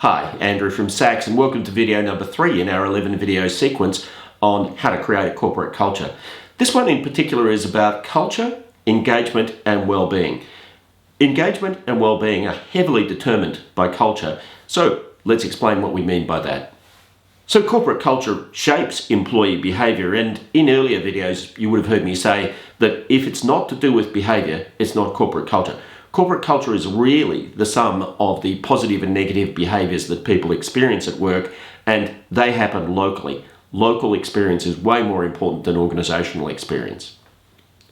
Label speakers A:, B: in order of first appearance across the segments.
A: Hi, Andrew from SACS, and welcome to video number 3 in our 11 video sequence on how to create a corporate culture. This one in particular is about culture, engagement and well-being. Engagement and well-being are heavily determined by culture, so let's explain what we mean by that. So corporate culture shapes employee behaviour, and in earlier videos you would have heard me say that if it's not to do with behaviour, it's not corporate culture. Corporate culture is really the sum of the positive and negative behaviours that people experience at work, and they happen locally. Local experience is way more important than organisational experience.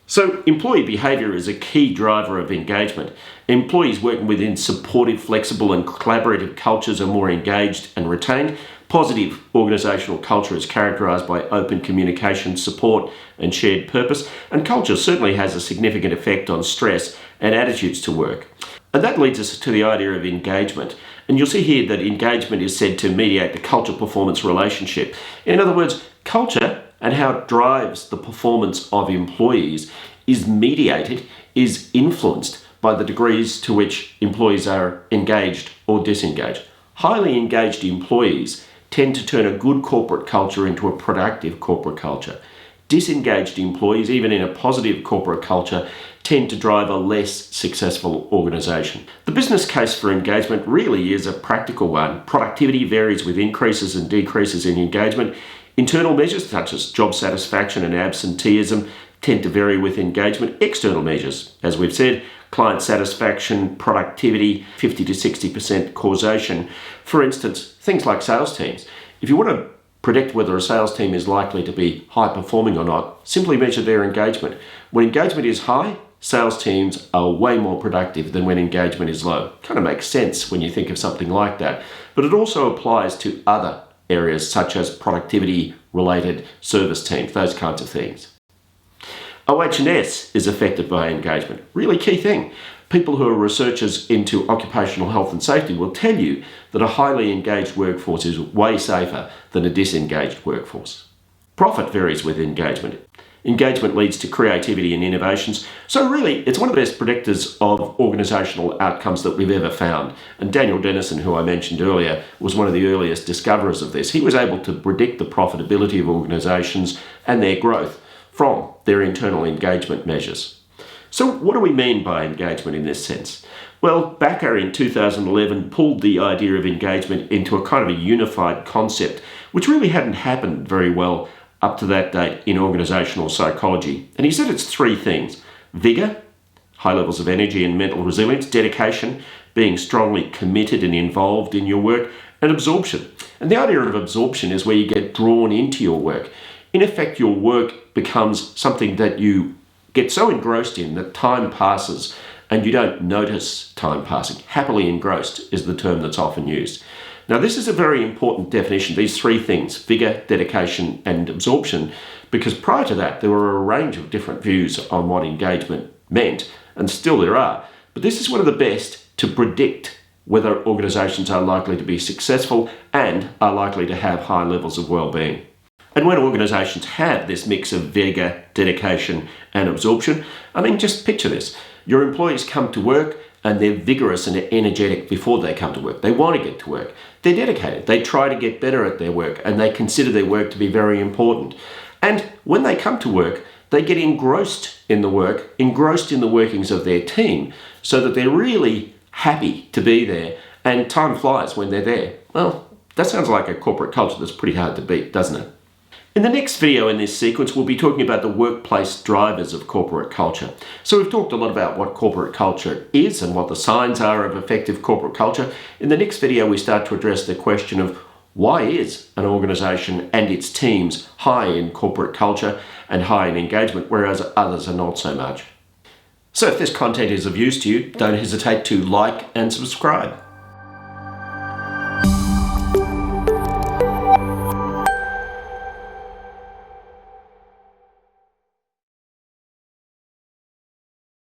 A: So employee behaviour is a key driver of engagement. Employees working within supportive, flexible and collaborative cultures are more engaged and retained. Positive organisational culture is characterised by open communication, support and shared purpose, and culture certainly has a significant effect on stress and attitudes to work. And that leads us to the idea of engagement. And you'll see here that engagement is said to mediate the culture-performance relationship. In other words, culture and how it drives the performance of employees is mediated, is influenced by the degrees to which employees are engaged or disengaged. Highly engaged employees tend to turn a good corporate culture into a productive corporate culture. Disengaged employees, even in a positive corporate culture, tend to drive a less successful organisation. The business case for engagement really is a practical one. Productivity varies with increases and decreases in engagement. Internal measures such as job satisfaction and absenteeism tend to vary with engagement. External measures, as we've said, client satisfaction, productivity, 50 to 60% causation. For instance, things like sales teams. If you want to predict whether a sales team is likely to be high performing or not, simply measure their engagement. When engagement is high, sales teams are way more productive than when engagement is low. Kind of makes sense when you think of something like that. But it also applies to other areas such as productivity related service teams, those kinds of things. OH&S is affected by engagement. Really key thing. People who are researchers into occupational health and safety will tell you that a highly engaged workforce is way safer than a disengaged workforce. Profit varies with engagement. Engagement leads to creativity and innovations. So really, it's one of the best predictors of organisational outcomes that we've ever found. And Daniel Dennison, who I mentioned earlier, was one of the earliest discoverers of this. He was able to predict the profitability of organisations and their growth from their internal engagement measures. So what do we mean by engagement in this sense? Well, Bakker in 2011 pulled the idea of engagement into a kind of a unified concept, which really hadn't happened very well up to that date in organisational psychology. And he said it's 3 things: vigour, high levels of energy and mental resilience; dedication, being strongly committed and involved in your work; and absorption. And the idea of absorption is where you get drawn into your work. In effect, your work becomes something that you get so engrossed in that time passes and you don't notice time passing. Happily engrossed is the term that's often used. Now, this is a very important definition, these 3 things: vigour, dedication and absorption, because prior to that there were a range of different views on what engagement meant, and still there are. But this is one of the best to predict whether organisations are likely to be successful and are likely to have high levels of well-being. And when organisations have this mix of vigour, dedication and absorption, I mean, just picture this. Your employees come to work and they're vigorous and energetic before they come to work. They want to get to work. They're dedicated. They try to get better at their work and they consider their work to be very important. And when they come to work, they get engrossed in the work, engrossed in the workings of their team, so that they're really happy to be there, and time flies when they're there. Well, that sounds like a corporate culture that's pretty hard to beat, doesn't it? In the next video in this sequence, we'll be talking about the workplace drivers of corporate culture. So we've talked a lot about what corporate culture is and what the signs are of effective corporate culture. In the next video, we start to address the question of why is an organisation and its teams high in corporate culture and high in engagement, whereas others are not so much. So if this content is of use to you, don't hesitate to like and subscribe.